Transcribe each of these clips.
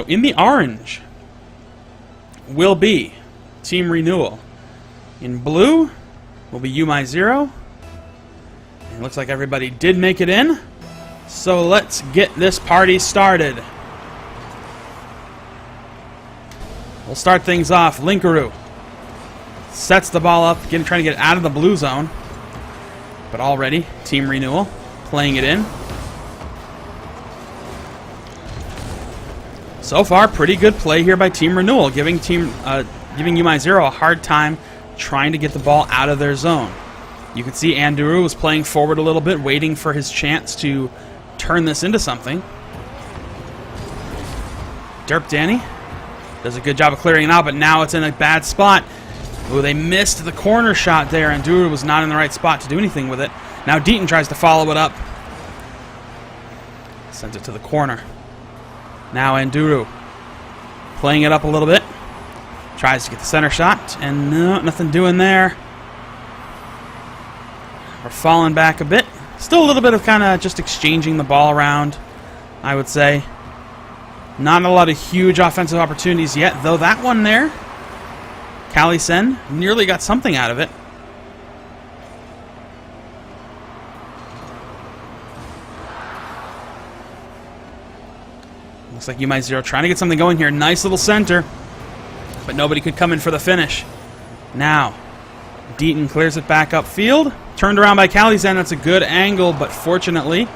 So in the orange will be Team Renewal. In blue will be YouMyZero. It looks like everybody did make it in. So let's get this party started. We'll start things off. Linkaroo sets the ball up, trying to get out of the blue zone. But already, Team Renewal playing it in. So far, pretty good play here by Team Renewal, giving YouMyZero a hard time trying to get the ball out of their zone. You can see Anduru was playing forward a little bit, waiting for his chance to turn this into something. Derp Danny does a good job of clearing it out, but now it's in a bad spot. Ooh, they missed the corner shot there. Anduru was not in the right spot to do anything with it. Now Deaton tries to follow it up. Sends it to the corner. Now Anduru playing it up a little bit. Tries to get the center shot, and no, nothing doing there. We're falling back a bit. Still a little bit of kind of just exchanging the ball around, I would say. Not a lot of huge offensive opportunities yet, though that one there, Kalisen nearly got something out of it. Looks like YouMyZero trying to get something going here. Nice little center, but nobody could come in for the finish. Now, Deaton clears it back upfield. Turned around by Kalisen. That's a good angle, but fortunately,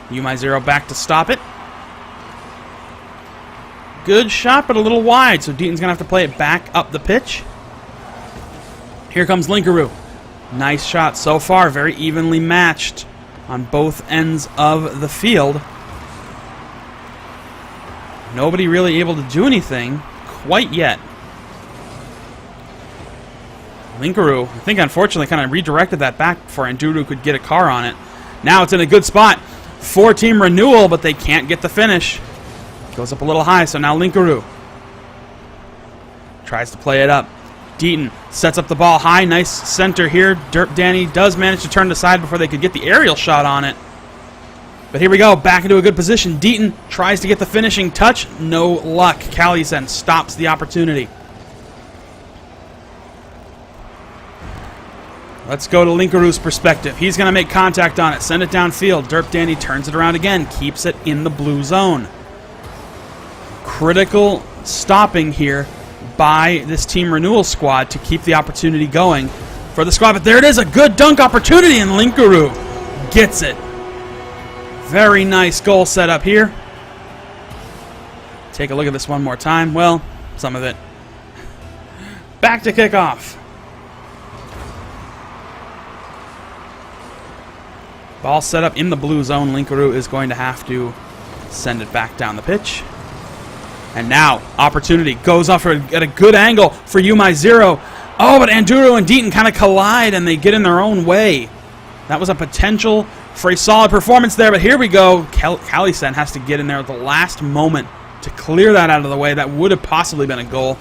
YouMyZero back to stop it. Good shot, but a little wide, so Deaton's going to have to play it back up the pitch. Here comes Linkaroo. Nice shot so far, very evenly matched on both ends of the field. Nobody really able to do anything quite yet. Linkaroo, I think unfortunately kind of redirected that back before Anduru could get a car on it. Now it's in a good spot for Team Renewal, but they can't get the finish. Goes up a little high, so now Linkaroo tries to play it up. Deaton sets up the ball high. Nice center here. Derp Danny does manage to turn aside before they could get the aerial shot on it. But here we go, back into a good position. Deaton tries to get the finishing touch. No luck. Kalisen stops the opportunity. Let's go to Linkaroo's perspective. He's going to make contact on it. Send it downfield. Derp Danny turns it around again. Keeps it in the blue zone. Critical stopping here by this Team Renewal squad to keep the opportunity going for the squad. But there it is, a good dunk opportunity, and Linkaroo gets it. Very nice goal set up here. Take a look at this one more time. Well, some of it. Back to kickoff. Ball set up in the blue zone. Linkaroo is going to have to send it back down the pitch. And now, opportunity goes off at a good angle for YouMyZero. Oh, but Anduru and Deaton kind of collide and they get in their own way. That was a potential for a solid performance there, but here we go. Kalisen has to get in there at the last moment to clear that out of the way. That would have possibly been a goal.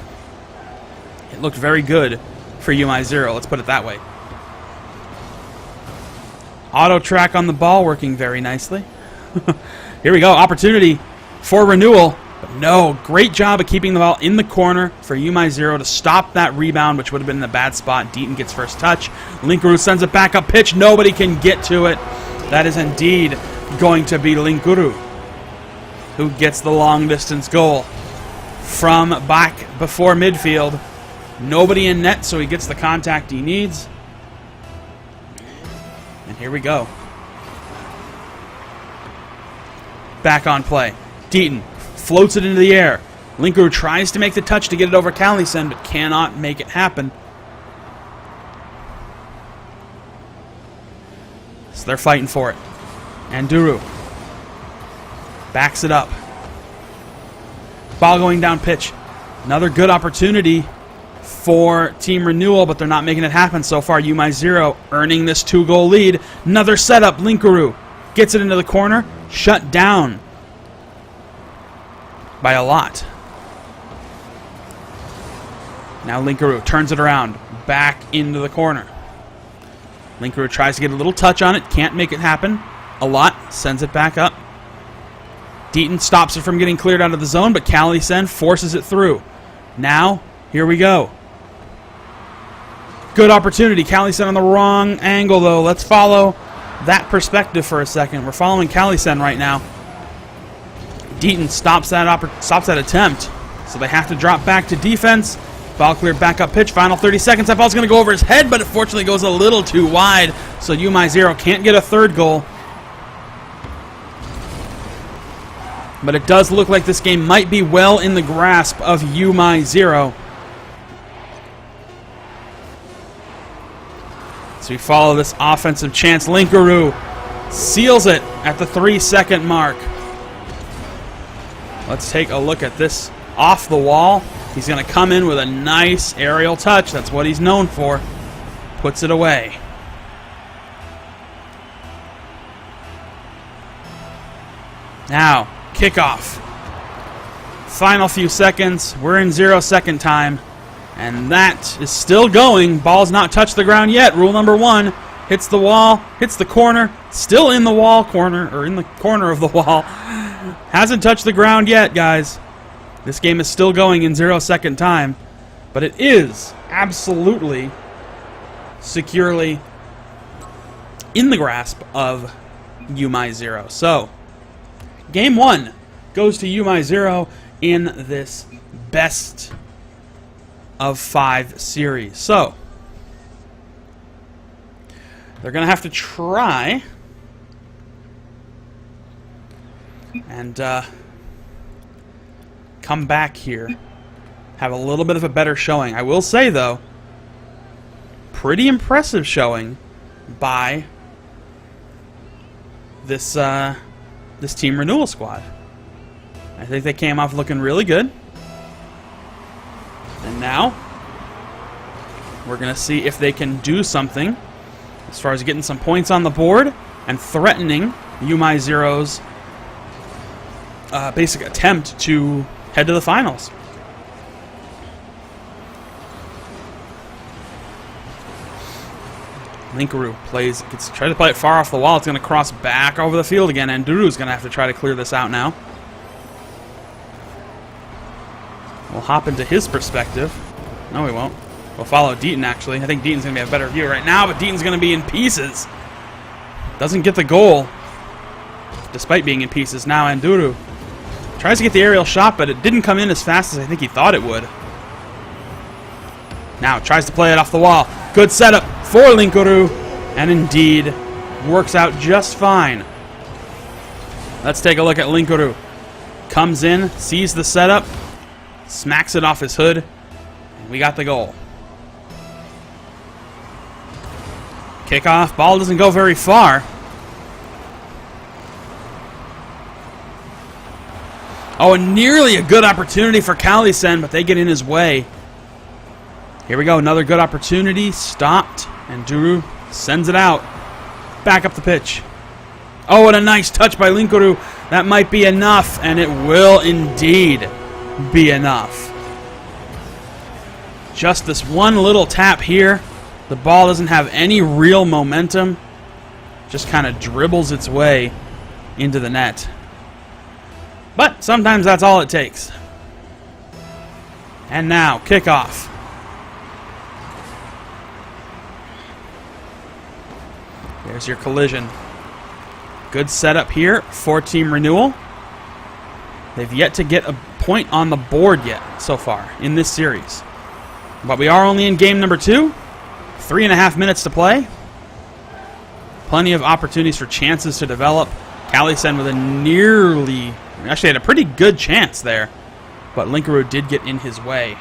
It looked very good for YouMyZero, let's put it that way. Auto track on the ball, working very nicely. Here we go, opportunity for Renewal. But no, great job of keeping the ball in the corner for YouMyZero to stop that rebound, which would have been in a bad spot. Deaton gets first touch. Linkaroo sends it back up pitch. Nobody can get to it. That is indeed going to be Linkaroo, who gets the long distance goal from back before midfield. Nobody in net, so he gets the contact he needs. And here we go. Back on play. Deaton floats it into the air. Linkaroo tries to make the touch to get it over Kalisen, but cannot make it happen. So they're fighting for it. Anduru backs it up. Ball going down pitch. Another good opportunity for Team Renewal, but they're not making it happen so far. YouMyZero earning this 2-goal lead. Another setup. Linkaroo gets it into the corner. Shut down by a lot. Now Linkaroo turns it around. Back into the corner. Linkaroo tries to get a little touch on it. Can't make it happen a lot. Sends it back up. Deaton stops it from getting cleared out of the zone, but Kalisen forces it through. Now, here we go. Good opportunity. Kalisen on the wrong angle, though. Let's follow that perspective for a second. We're following Kalisen right now. Deaton stops that attempt, so they have to drop back to defense. Ball cleared back up pitch. Final 30 seconds. That ball's going to go over his head, but it fortunately goes a little too wide, so YouMyZero can't get a third goal. But it does look like this game might be well in the grasp of YouMyZero. So we follow this offensive chance. Linkaroo seals it at the 3-second mark. Let's take a look at this off the wall. He's going to come in with a nice aerial touch. That's what he's known for. Puts it away. Now, kickoff. Final few seconds. We're in 0-second time. And that is still going. Ball's not touched the ground yet. Rule number 1. Hits the wall. Hits the corner. Still in the wall corner. Or in the corner of the wall. Hasn't touched the ground yet, guys. This game is still going in 0-second time. But it is absolutely securely in the grasp of YouMyZero. So, game 1 goes to YouMyZero in this best of 5 series. So, they're going to have to try and come back here, have a little bit of a better showing. I will say, though, pretty impressive showing by this this Team Renewal squad. I think they came off looking really good. And now, we're going to see if they can do something as far as getting some points on the board and threatening YouMyZero's basic attempt to head to the finals. Linkaroo tries to play it far off the wall. It's going to cross back over the field again, and Duru's going to have to try to clear this out now. We'll hop into his perspective. No, we won't. We'll follow Deaton, actually. I think Deaton's going to be a better view right now, but Deaton's going to be in pieces. Doesn't get the goal, despite being in pieces now, and Duru tries to get the aerial shot, but it didn't come in as fast as I think he thought it would. Now, tries to play it off the wall. Good setup for Linkaroo, and indeed, works out just fine. Let's take a look at Linkaroo. Comes in, sees the setup, smacks it off his hood, and we got the goal. Kickoff, ball doesn't go very far. Oh, and nearly a good opportunity for Kalisen, but they get in his way. Here we go, another good opportunity, stopped, and Duru sends it out. Back up the pitch. Oh, and a nice touch by Linkaroo. That might be enough, and it will indeed be enough. Just this one little tap here. The ball doesn't have any real momentum. Just kind of dribbles its way into the net. But sometimes that's all it takes. And now, kickoff. There's your collision. Good setup here for Team Renewal. They've yet to get a point on the board yet so far in this series. But we are only in game number 2. 3.5 minutes to play. Plenty of opportunities for chances to develop. Kalisen with a actually had a pretty good chance there, but Linkaroo did get in his way.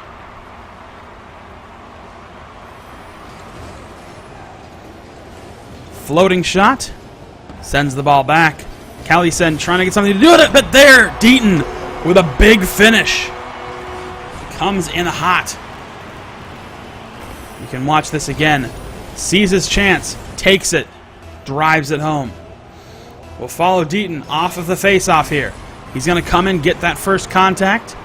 Floating shot. Sends the ball back. Kalisen trying to get something to do with it, but there, Deaton with a big finish. Comes in hot. You can watch this again. Sees his chance, takes it, drives it home. We'll follow Deaton off of the face-off here. He's going to come in, get that first contact,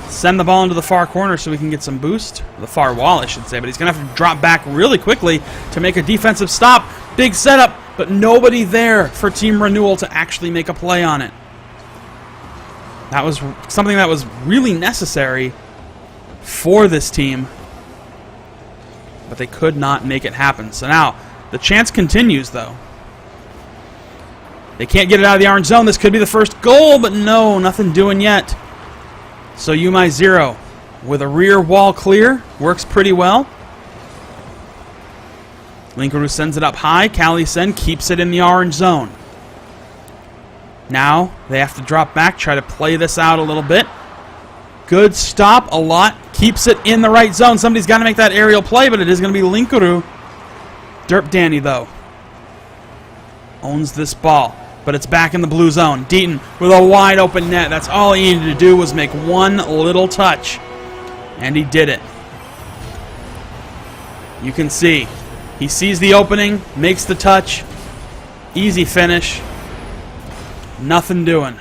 send the ball into the far corner so we can get some boost. The far wall, I should say, but he's going to have to drop back really quickly to make a defensive stop. Big setup, but nobody there for Team Renewal to actually make a play on it. That was something that was really necessary for this team, but they could not make it happen. So now, the chance continues, though. They can't get it out of the orange zone. This could be the first goal, but no, nothing doing yet. So YouMyZero with a rear wall clear. Works pretty well. Linkaru sends it up high. Kalisen keeps it in the orange zone. Now they have to drop back, try to play this out a little bit. Good stop, a lot. Keeps it in the right zone. Somebody's got to make that aerial play, but it is going to be Linkaru. Derp Danny, though, owns this ball, but it's back in the blue zone. Deaton with a wide open net. That's all he needed to do was make one little touch, and he did it. You can see he sees the opening, makes the touch. Easy finish. Nothing doing.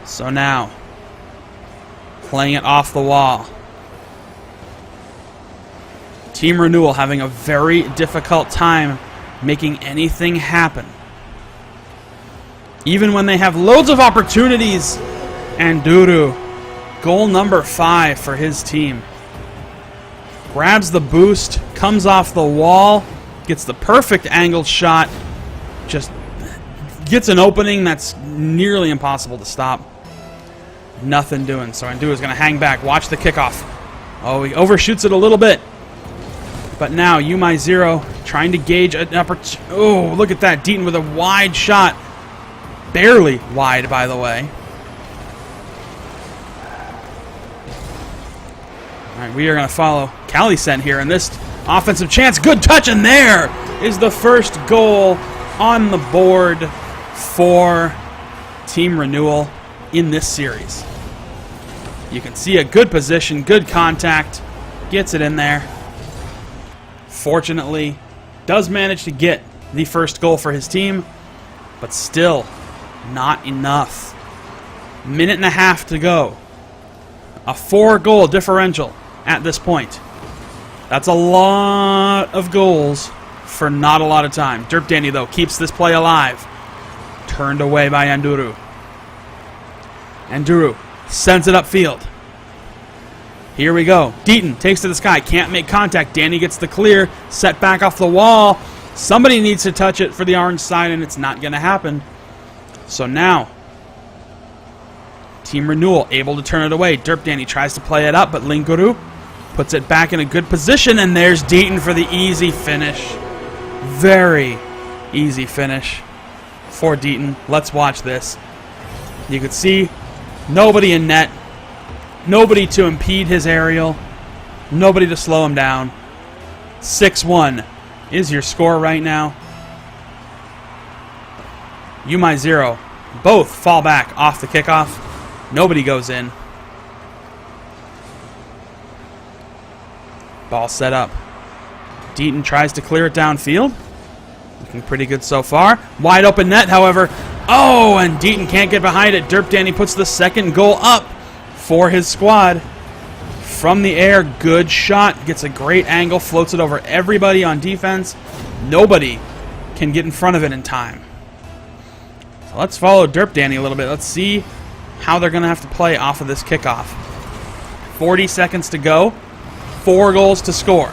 So now, playing it off the wall. Team Renewal having a very difficult time making anything happen. Even when they have loads of opportunities. Anduru, goal number 5 for his team. Grabs the boost, comes off the wall, gets the perfect angled shot, just gets an opening that's nearly impossible to stop. Nothing doing. So Anduru's going to hang back. Watch the kickoff. Oh, he overshoots it a little bit. But now YouMyZero trying to gauge an opportunity. Oh, look at that. Deaton with a wide shot. Barely wide, by the way. All right, we are going to follow Kalisen here in this offensive chance. Good touch, and there is the first goal on the board for Team Renewal in this series. You can see a good position, good contact, gets it in there. Fortunately, does manage to get the first goal for his team, but still not enough. Minute and a half to go. A 4-goal differential at this point. That's a lot of goals for not a lot of time. Derp Danny, though, keeps this play alive. Turned away by Anduru. Anduru sends it upfield. Here we go. Deaton takes to the sky. Can't make contact. Danny gets the clear. Set back off the wall. Somebody needs to touch it for the orange side, and it's not going to happen. So now, Team Renewal able to turn it away. Derp Danny tries to play it up, but Linkaru puts it back in a good position, and there's Deaton for the easy finish. Very easy finish for Deaton. Let's watch this. You can see nobody in net. Nobody to impede his aerial. Nobody to slow him down. 6-1 is your score right now. YouMyZero both fall back off the kickoff. Nobody goes in. Ball set up. Deaton tries to clear it downfield. Looking pretty good so far. Wide open net, however. Oh, and Deaton can't get behind it. Derp Danny puts the second goal up for his squad. From the air, good shot. Gets a great angle, floats it over everybody on defense. Nobody can get in front of it in time. So let's follow Derp Danny a little bit. Let's see how they're going to have to play off of this kickoff. 40 seconds to go. 4 goals to score.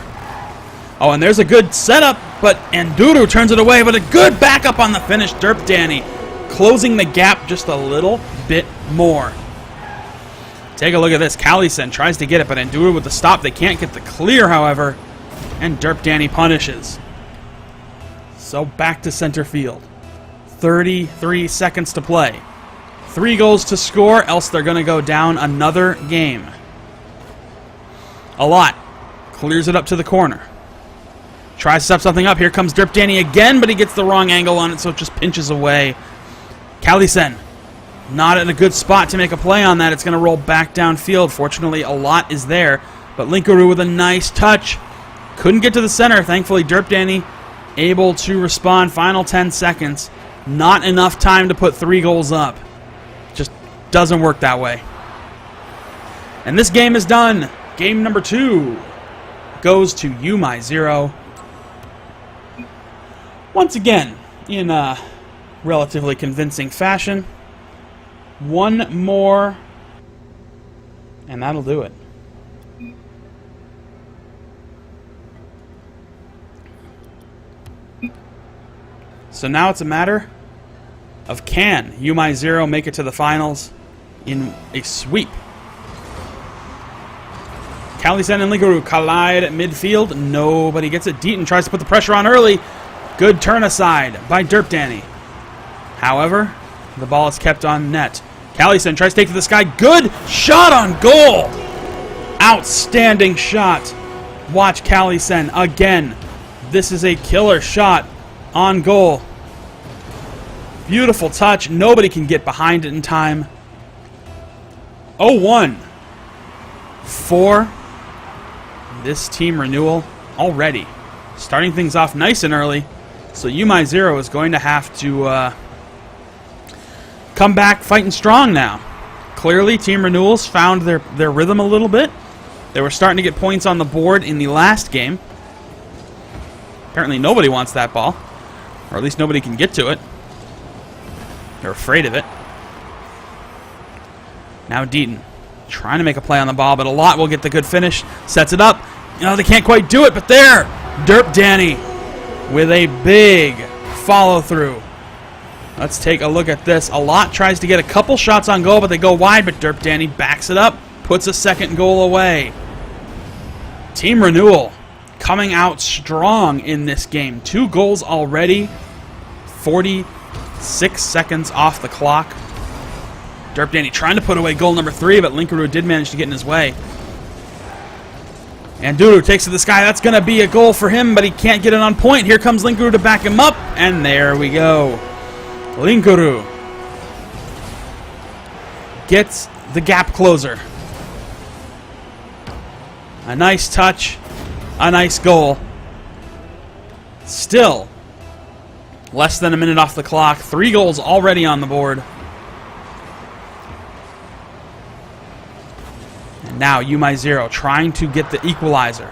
Oh, and there's a good setup, but Anduru turns it away, but a good backup on the finish. Derp Danny closing the gap just a little bit more. Take a look at this. Kalisen tries to get it, but Anduru with the stop. They can't get the clear, however, and Derp Danny punishes. So back to center field. 33 seconds to play. 3 goals to score, else they're going to go down another game. A lot. Clears it up to the corner. Tries to set something up. Here comes Derp Danny again, but he gets the wrong angle on it, so it just pinches away. Kalisen not in a good spot to make a play on that. It's going to roll back downfield. Fortunately, a lot is there, but Linkaru with a nice touch. Couldn't get to the center. Thankfully, Derp Danny able to respond. Final 10 seconds. Not enough time to put 3 goals up. Just doesn't work that way. And this game is done. Game number 2 goes to YouMyZero. Once again, in a relatively convincing fashion. One more, and that'll do it. So now it's a matter of can YouMyZero make it to the finals in a sweep. Kalisen and Linkaru collide at midfield. Nobody gets it. Deaton tries to put the pressure on early. Good turn aside by Derp Danny. However, the ball is kept on net. Kalisen tries to take to the sky. Good shot on goal. Outstanding shot. Watch Kalisen again. This is a killer shot on goal. Beautiful touch. Nobody can get behind it in time. 0-1 for this Team Renewal already. Starting things off nice and early. So YouMyZero is going to have to come back fighting strong now. Clearly, Team Renewal's found their rhythm a little bit. They were starting to get points on the board in the last game. Apparently nobody wants that ball. Or at least nobody can get to it. They're afraid of it. Now Deaton trying to make a play on the ball, but a lot will get the good finish. Sets it up. You know, they can't quite do it, but there! Derp Danny with a big follow-through. Let's take a look at this. A lot tries to get a couple shots on goal, but they go wide, but Derp Danny backs it up, puts a second goal away. Team Renewal coming out strong in this game. 2 goals already. 46 seconds off the clock. Derp Danny trying to put away goal number 3, but Linkaru did manage to get in his way. And Duru takes to the sky. That's going to be a goal for him, but he can't get it on point. Here comes Linkaru to back him up, and there we go. Linkaru gets the gap closer. A nice touch, a nice goal. Still less than a minute off the clock. 3 goals already on the board. And now YouMyZero trying to get the equalizer.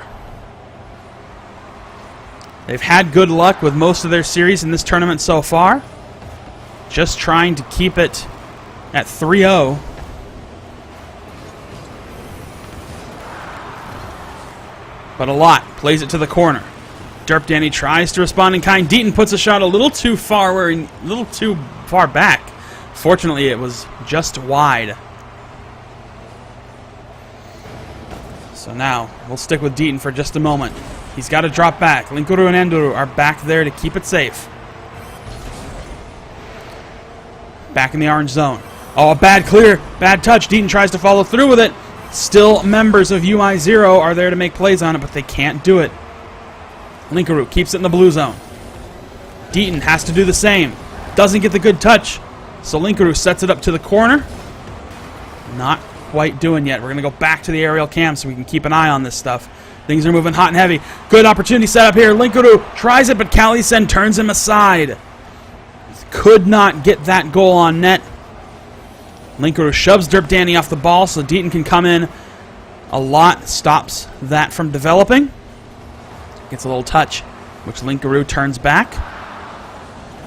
They've had good luck with most of their series in this tournament so far. Just trying to keep it at 3-0. But a lot plays it to the corner. Derp Danny tries to respond in kind. Deaton puts a shot a little too far back. Fortunately, it was just wide. So now we'll stick with Deaton for just a moment. He's got to drop back. Linkuru and Enduru are back there to keep it safe. Back in the orange zone. Oh, a bad clear. Bad touch. Deaton tries to follow through with it. Still members of YouMyZero are there to make plays on it, but they can't do it. Linkaru keeps it in the blue zone. Deaton has to do the same. Doesn't get the good touch. So Linkaru sets it up to the corner. Not quite doing yet. We're going to go back to the aerial cam so we can keep an eye on this stuff. Things are moving hot and heavy. Good opportunity set up here. Linkaru tries it, but Kalisen turns him aside. Could not get that goal on net. Linkaru shoves Derp Danny off the ball so Deaton can come in. A lot stops that from developing. Gets a little touch, which Linkaru turns back.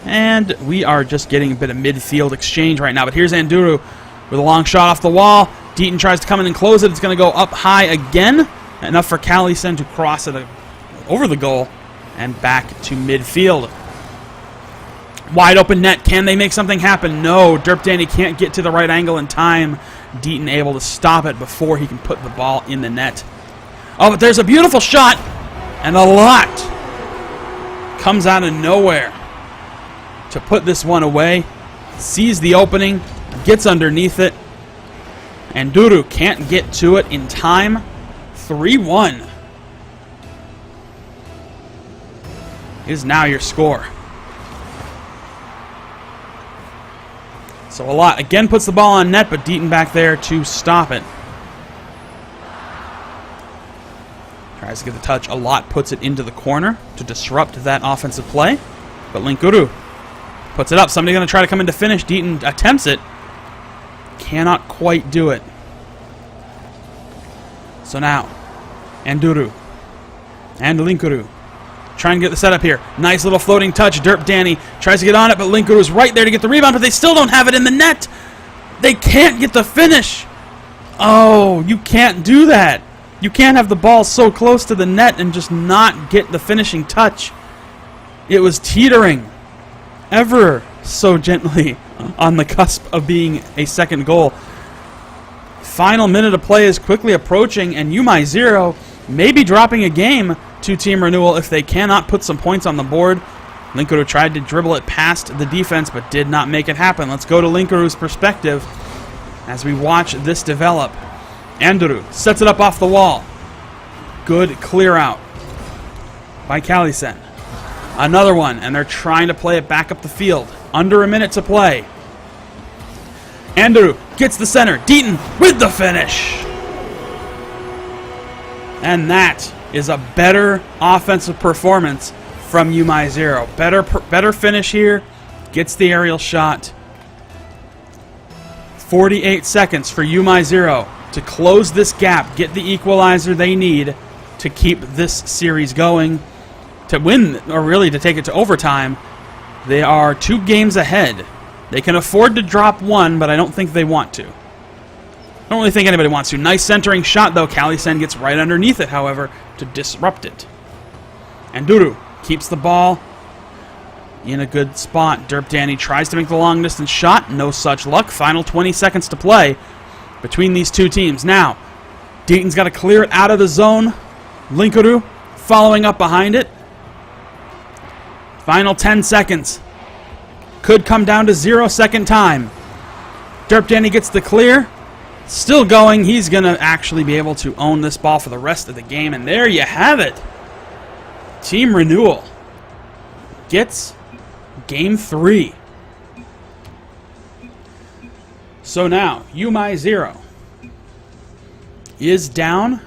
And we are just getting a bit of midfield exchange right now. But here's Anduru with a long shot off the wall. Deaton tries to come in and close it. It's going to go up high again. Enough for Kalisen to cross it over the goal and back to midfield. Wide open net. Can they make something happen? No. Derp Danny can't get to the right angle in time. Deaton able to stop it before he can put the ball in the net. Oh, but there's a beautiful shot. And a lot comes out of nowhere to put this one away. Sees the opening. Gets underneath it. And Duru can't get to it in time. 3-1 is now your score. So a lot again puts the ball on net, but Deaton back there to stop it. Tries to get the touch. A lot puts it into the corner to disrupt that offensive play. But Linkuru puts it up. Somebody going to try to come in to finish. Deaton attempts it. Cannot quite do it. So now, Anduru and Linkuru Try and get the setup here. Nice little floating touch. Derp Danny tries to get on it, but Linker was right there to get the rebound, but they still don't have it in the net. They can't get the finish. Oh, you can't do that. You can't have the ball so close to the net and just not get the finishing touch. It was teetering ever so gently on the cusp of being a second goal. Final minute of play is quickly approaching, and YouMyZero may be dropping a game to Team Renewal if they cannot put some points on the board. Linkaru tried to dribble it past the defense, but did not make it happen. Let's go to Linkaru's perspective as we watch this develop. Anduru sets it up off the wall. Good clear out by Kalisen. Another one, and they're trying to play it back up the field. Under a minute to play. Anduru gets the center. Deaton with the finish. And that is a better offensive performance from YouMyZero. Better finish here. Gets the aerial shot. 48 seconds for YouMyZero to close this gap, get the equalizer they need to keep this series going, to win, or really to take it to overtime. They are 2 games ahead. They can afford to drop one, but I don't think they want to. I don't really think anybody wants to. Nice centering shot, though. Kalisen gets right underneath it, however, to disrupt it. Anduru keeps the ball in a good spot. Derp Danny tries to make the long-distance shot. No such luck. Final 20 seconds to play between these two teams. Now, Deaton's got to clear it out of the zone. Linkaru following up behind it. Final 10 seconds. Could come down to 0-second time. Derp Danny gets the clear. Still going. He's going to actually be able to own this ball for the rest of the game. And there you have it. Team Renewal gets Game 3. So now, YouMyZero is down,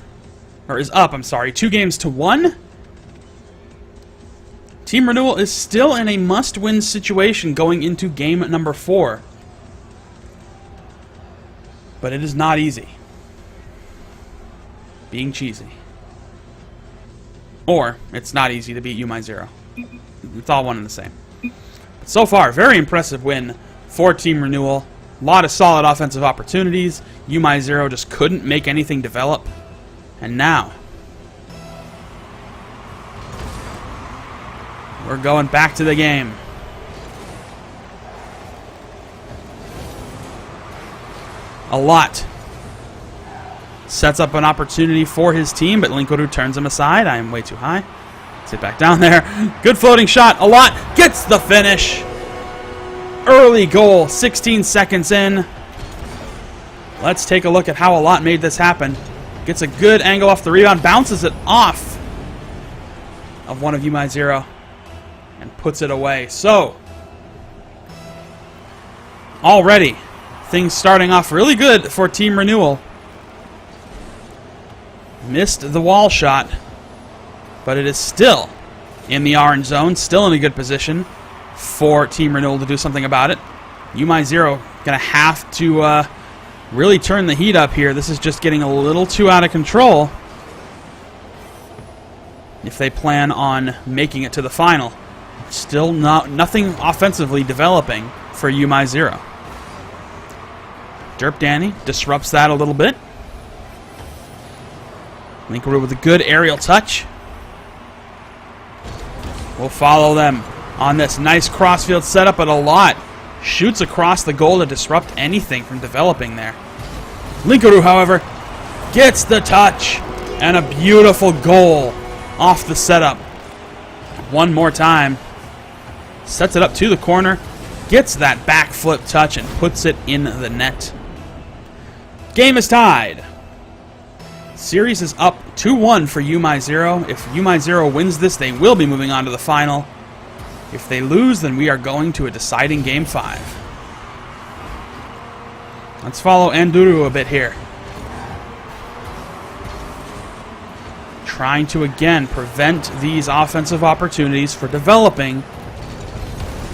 or is up, I'm sorry, 2-1. Team Renewal is still in a must-win situation going into game number 4. But it is not easy. Being cheesy. Or, it's not easy to beat YouMyZero. It's all one and the same. But so far, very impressive win for Team Renewal. A lot of solid offensive opportunities. YouMyZero just couldn't make anything develop. And now, we're going back to the game. A lot sets up an opportunity for his team, but Linkaru turns him aside. I am way too high. Sit back down there. Good floating shot. A lot gets the finish. Early goal, 16 seconds in. Let's take a look at how a lot made this happen. Gets a good angle off the rebound, bounces it off of one of YouMyZero, and puts it away. So, already, things starting off really good for Team Renewal. Missed the wall shot, but it is still in the orange zone, still in a good position for Team Renewal to do something about it. YouMyZero going to have to really turn the heat up here. This is just getting a little too out of control if they plan on making it to the final. Still nothing offensively developing for YouMyZero. Derp Danny disrupts that a little bit. Linkaru with a good aerial touch. We'll follow them on this nice crossfield setup, but a lot shoots across the goal to disrupt anything from developing there. Linkaru, however, gets the touch and a beautiful goal off the setup. One more time. Sets it up to the corner, gets that backflip touch and puts it in the net. Game is tied. Series is up 2-1 for YouMyZero. If YouMyZero wins this, they will be moving on to the final. If they lose, then we are going to a deciding Game 5. Let's follow Anduru a bit here. Trying to, again, prevent these offensive opportunities for developing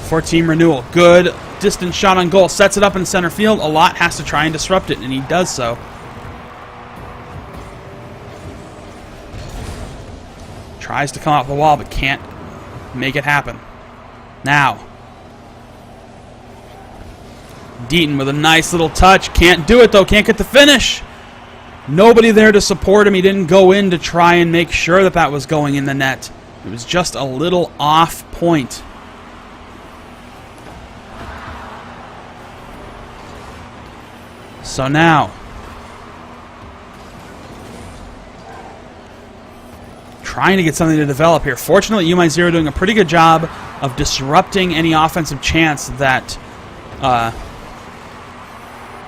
for Team Renewal. Good distance shot on goal. Sets it up in center field. A lot has to try and disrupt it, and he does so. Tries to come off the wall, but can't make it happen. Now, Deaton with a nice little touch. Can't do it, though. Can't get the finish. Nobody there to support him. He didn't go in to try and make sure that that was going in the net. It was just a little off point. So now, trying to get something to develop here. Fortunately, YouMyZero doing a pretty good job of disrupting any offensive chance that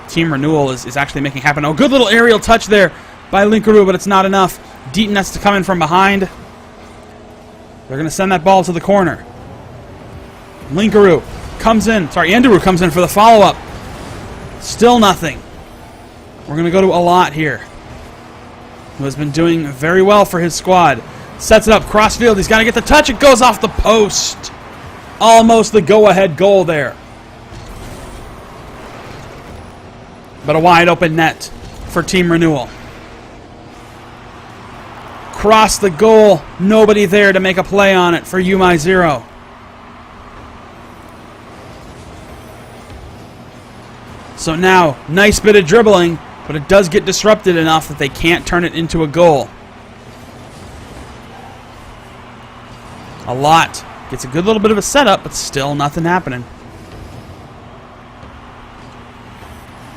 Team Renewal is actually making happen. Oh, good little aerial touch there by Linkaroo, but it's not enough. Deaton has to come in from behind. They're going to send that ball to the corner. Linkaroo comes in. Sorry, Andrew comes in for the follow-up. Still nothing. We're going to go to a lot here, who has been doing very well for his squad. Sets it up, crossfield. He's got to get the touch. It goes off the post. Almost the go-ahead goal there. But a wide open net for Team Renewal. Cross the goal. Nobody there to make a play on it for YouMyZero. So now, nice bit of dribbling, but it does get disrupted enough that they can't turn it into a goal. A lot. Gets a good little bit of a setup, but still nothing happening.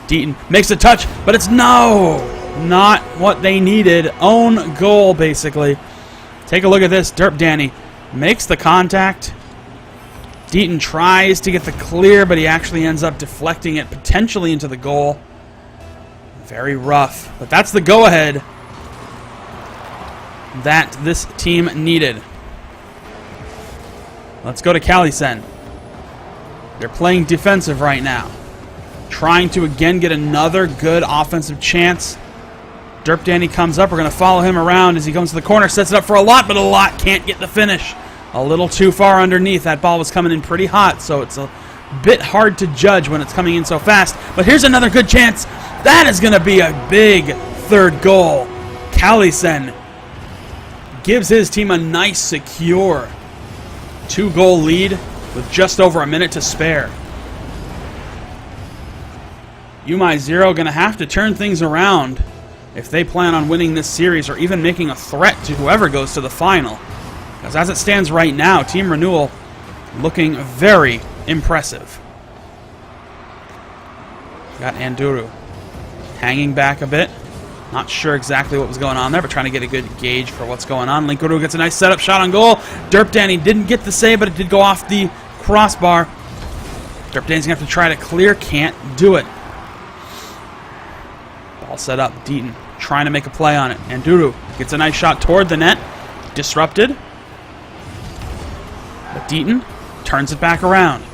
Deaton makes a touch, but it's not what they needed. Own goal, basically. Take a look at this. Derp Danny makes the contact. Deaton tries to get the clear, but he actually ends up deflecting it potentially into the goal. Very rough. But that's the go-ahead that this team needed. Let's go to Kalisen. They're playing defensive right now. Trying to again get another good offensive chance. Derp Danny comes up. We're going to follow him around as he comes to the corner. Sets it up for a lot, but a lot can't get the finish. A little too far underneath. That ball was coming in pretty hot, so it's a bit hard to judge when it's coming in so fast. But here's another good chance. That is going to be a big third goal. Kalisen gives his team a nice, secure 2-goal lead with just over a minute to spare. YouMyZero going to have to turn things around if they plan on winning this series or even making a threat to whoever goes to the final. Because as it stands right now, Team Renewal looking very impressive. Got Anduru hanging back a bit. Not sure exactly what was going on there, but trying to get a good gauge for what's going on. Linkaroo gets a nice setup shot on goal. Derp Danny didn't get the save, but it did go off the crossbar. Derp Danny's going to have to try to clear. Can't do it. Ball set up. Deaton trying to make a play on it. Anduru gets a nice shot toward the net. Disrupted. But Deaton turns it back around.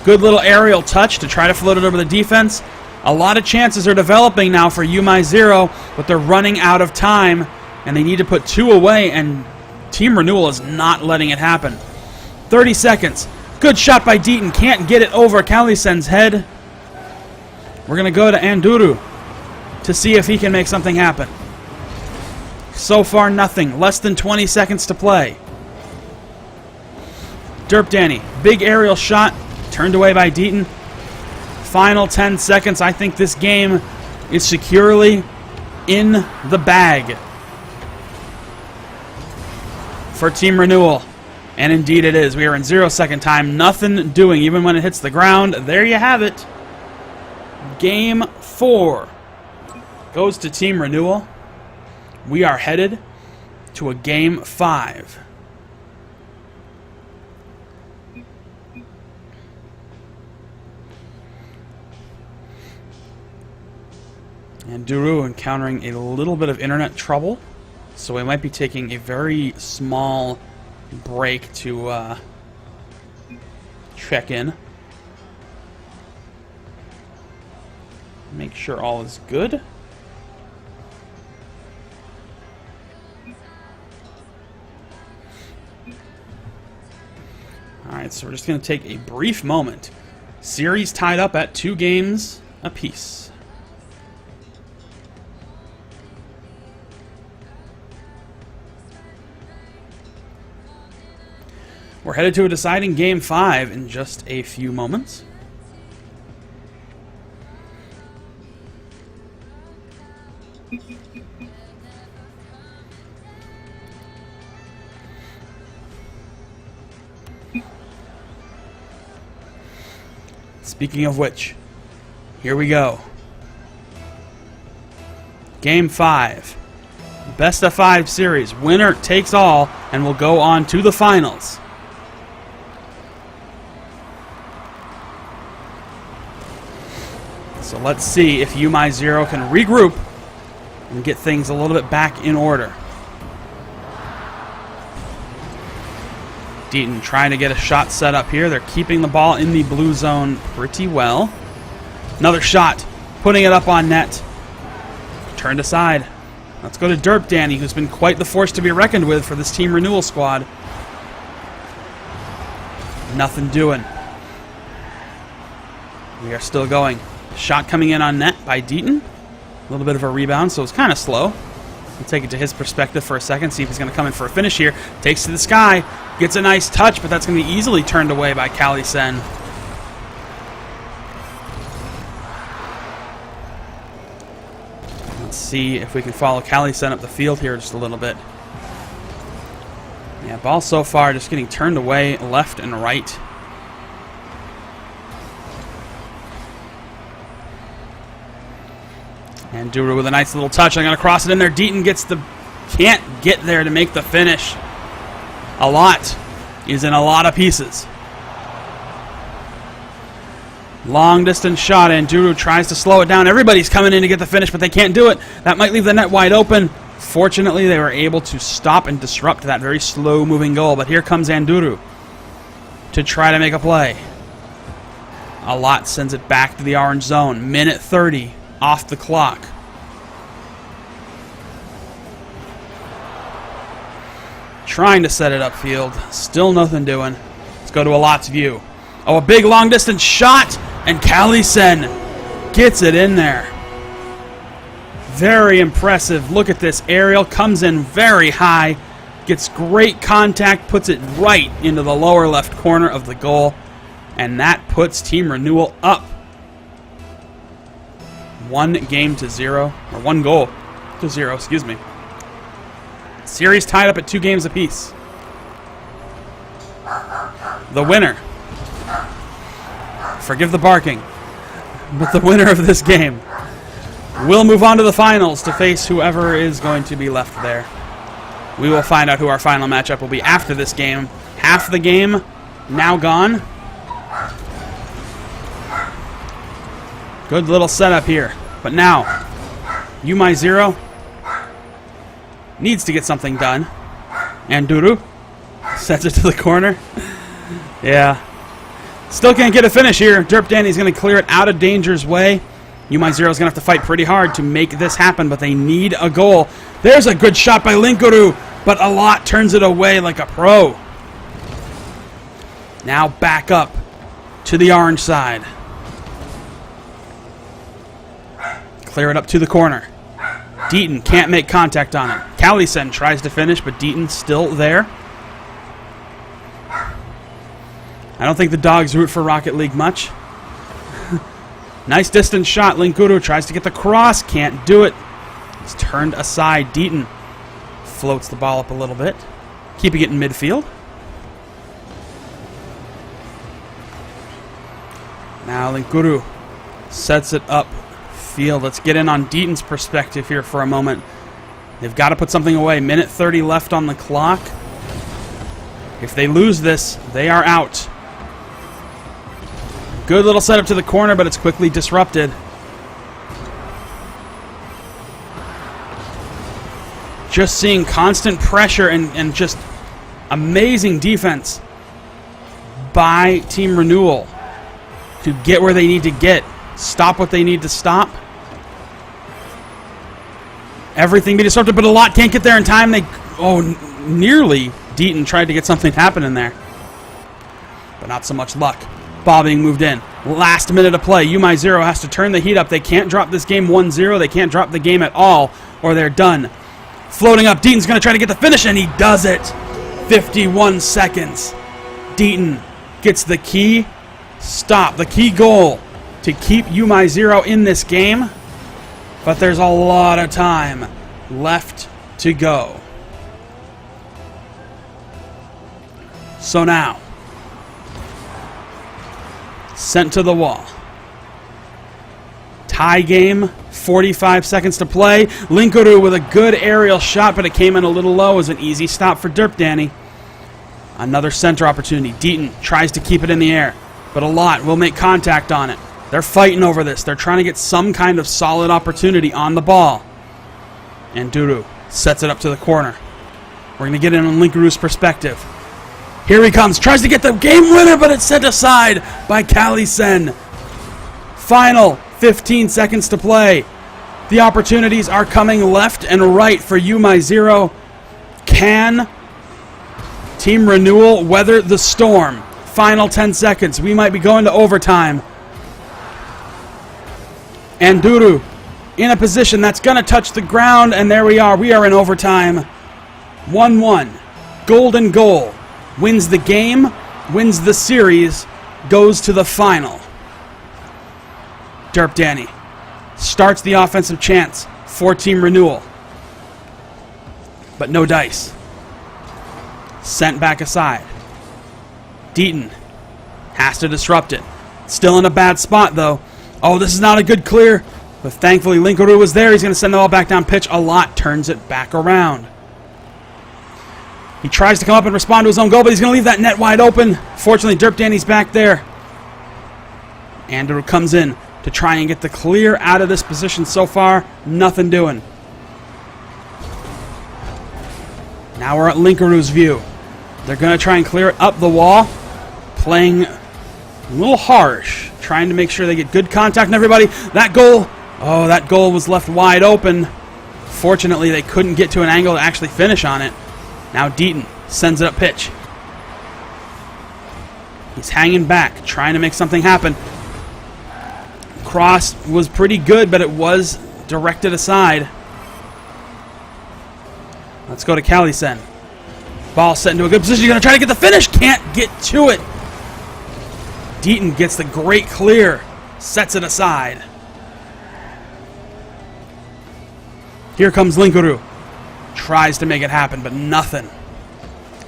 Good little aerial touch to try to float it over the defense. A lot of chances are developing now for YouMyZero, but they're running out of time, and they need to put 2 away, and Team Renewal is not letting it happen. 30 seconds. Good shot by Deaton. Can't get it over Kalisen's head. We're going to go to Anduru to see if he can make something happen. So far, nothing. Less than 20 seconds to play. Derp Danny, big aerial shot, turned away by Deaton. Final 10 seconds. I think this game is securely in the bag for Team Renewal. And indeed it is. We are in 0-second time. Nothing doing, even when it hits the ground. There you have it. Game 4 goes to Team Renewal. We are headed to a Game 5. And Duru encountering a little bit of internet trouble, so we might be taking a very small break to check in. Make sure all is good. Alright, so we're just going to take a brief moment. Series tied up at 2 games apiece. We're headed to a deciding Game 5 in just a few moments. Speaking of which, here we go. Game 5. Best of 5 series. Winner takes all and will go on to the finals. So let's see if YouMyZero can regroup and get things a little bit back in order. Deaton trying to get a shot set up here. They're keeping the ball in the blue zone pretty well. Another shot, putting it up on net. Turned aside. Let's go to Derp Danny, who's been quite the force to be reckoned with for this Team Renewal squad. Nothing doing. We are still going. Shot coming in on net by Deaton. A little bit of a rebound, so it's kind of slow. We'll take it to his perspective for a second, see if he's going to come in for a finish here. Takes to the sky, gets a nice touch, but that's going to be easily turned away by Kalisen. Let's see if we can follow Kalisen up the field here just a little bit. Yeah, ball so far just getting turned away left and right. And Duru with a nice little touch. I'm going to cross it in there. Deaton can't get there to make the finish. A lot is in a lot of pieces. Long distance shot in. Duru tries to slow it down. Everybody's coming in to get the finish, but they can't do it. That might leave the net wide open. Fortunately, they were able to stop and disrupt that very slow moving goal. But here comes Anduru to try to make a play. A lot sends it back to the orange zone. Minute 30 off the clock. Trying to set it upfield. Still nothing doing. Let's go to a Lot's view. Oh, a big long distance shot, and Kalisen gets it in there. Very impressive. Look at this. Aerial comes in very high, gets great contact, puts it right into the lower left corner of the goal, and that puts Team Renewal up 1 goal to 0, excuse me. Series tied up at 2 games apiece. The winner, forgive the barking, but the winner of this game will move on to the finals to face whoever is going to be left there. We will find out who our final matchup will be after this game. Half the game now gone. Good little setup here. But now, YouMyZero needs to get something done. And Duru sets it to the corner. Yeah. Still can't get a finish here. Derp Danny's going to clear it out of danger's way. YouMyZero's going to have to fight pretty hard to make this happen, but they need a goal. There's a good shot by Linkuru, but a lot turns it away like a pro. Now back up to the orange side. Clear it up to the corner. Deaton can't make contact on it. Kalisen tries to finish, but Deaton's still there. I don't think the dogs root for Rocket League much. Nice distance shot. Linkuru tries to get the cross. Can't do it. It's turned aside. Deaton floats the ball up a little bit, keeping it in midfield. Now Linkuru sets it up field. Let's get in on Deaton's perspective here for a moment. They've got to put something away. Minute 30 left on the clock. If they lose this, they are out. Good little setup to the corner, but it's quickly disrupted. Just seeing constant pressure and just amazing defense by Team Renewal to get where they need to get. Stop what they need to stop. Everything be disrupted, but a lot can't get there in time. Nearly Deaton tried to get something happen in there, but not so much luck. Ball being moved in. Last minute of play. YouMyZero has to turn the heat up. They can't drop this game 1-0. They can't drop the game at all, or they're done. Floating up. Deaton's going to try to get the finish, and he does it. 51 seconds. Deaton gets the key stop, the key goal to keep YouMyZero in this game. But there's a lot of time left to go. So now, sent to the wall. Tie game, 45 seconds to play. Linkuru with a good aerial shot, but it came in a little low. It was an easy stop for Derp Danny. Another center opportunity. Deaton tries to keep it in the air, but a lot will make contact on it. They're fighting over this. They're trying to get some kind of solid opportunity on the ball. And Duru sets it up to the corner. We're going to get in on Linkuru's perspective. Here he comes. Tries to get the game winner, but it's set aside by Kalisen. Final 15 seconds to play. The opportunities are coming left and right for YouMyZero. Can Team Renewal weather the storm? Final 10 seconds. We might be going to overtime. And Duru in a position that's going to touch the ground, and there we are. We are in overtime. 1-1. Golden goal. Wins the game, wins the series, goes to the final. Derp Danny starts the offensive chance for Team Renewal. But no dice. Sent back aside. Deaton has to disrupt it. Still in a bad spot, though. Oh, this is not a good clear. But thankfully, Linkuru was there. He's going to send the ball back down pitch. A lot turns it back around. He tries to come up and respond to his own goal, but he's going to leave that net wide open. Fortunately, Derp Danny's back there. Andrew comes in to try and get the clear out of this position so far. Nothing doing. Now we're at Linkuru's view. They're going to try and clear it up the wall. Playing a little harsh. Trying to make sure they get good contact on everybody. That goal was left wide open. Fortunately, they couldn't get to an angle to actually finish on it. Now Deaton sends it up pitch. He's hanging back, trying to make something happen. Cross was pretty good, but it was directed aside. Let's go to Kalisen. Ball set into a good position. He's going to try to get the finish. Can't get to it. Deaton gets the great clear. Sets it aside. Here comes Linkuru. Tries to make it happen, but nothing.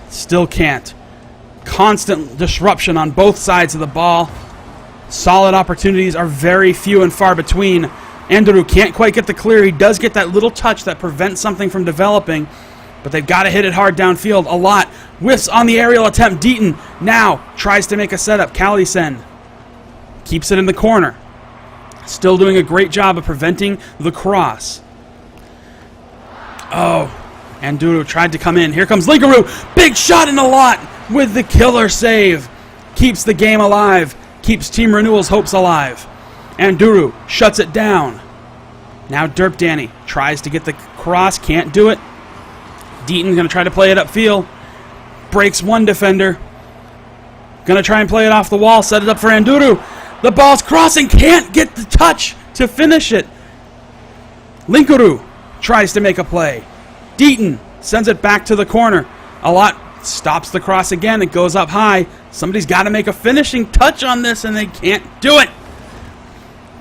Still can't. Constant disruption on both sides of the ball. Solid opportunities are very few and far between. Andrew can't quite get the clear. He does get that little touch that prevents something from developing, but they've got to hit it hard downfield a lot. Whiffs on the aerial attempt. Deaton now tries to make a setup. Kalisen keeps it in the corner. Still doing a great job of preventing the cross. Oh, Anduru tried to come in. Here comes Linkuru. Big shot in the lot with the killer save. Keeps the game alive. Keeps Team Renewal's hopes alive. Anduru shuts it down. Now Derp Danny tries to get the cross. Can't do it. Deaton going to try to play it upfield. Breaks one defender. Going to try and play it off the wall. Set it up for Anduru. The ball's crossing. Can't get the touch to finish it. Linkuru tries to make a play. Deaton sends it back to the corner. A lot stops the cross again. It goes up high. Somebody's got to make a finishing touch on this, and they can't do it.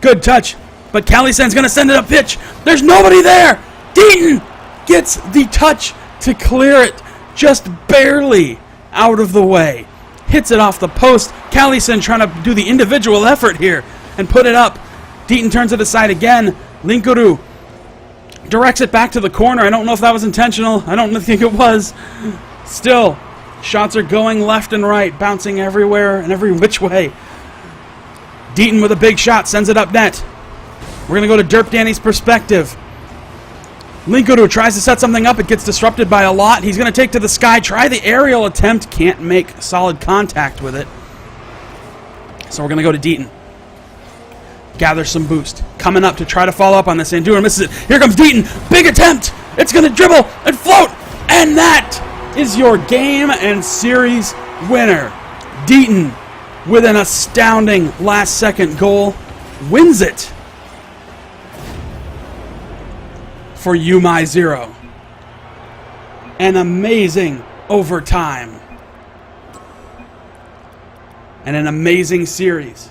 Good touch, but Kalisen's going to send it up pitch. There's nobody there. Deaton gets the touch to clear it just barely out of the way. Hits it off the post. Kalisen trying to do the individual effort here and put it up. Deaton turns it aside again. Linkuru directs it back to the corner. I don't know if that was intentional. I don't think it was. Still, shots are going left and right, bouncing everywhere and every which way. Deaton with a big shot, sends it up net. We're going to go to Derp Danny's perspective. Linkuru tries to set something up. It gets disrupted by a lot. He's going to take to the sky, try the aerial attempt. Can't make solid contact with it. So we're going to go to Deaton. Gather some boost. Coming up to try to follow up on this. Andrew misses it. Here comes Deaton. Big attempt. It's going to dribble and float. And that is your game and series winner. Deaton, with an astounding last-second goal, wins it for YouMyZero. An amazing overtime. and an amazing series.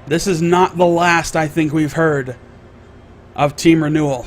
This is not the last I think we've heard of Team Renewal.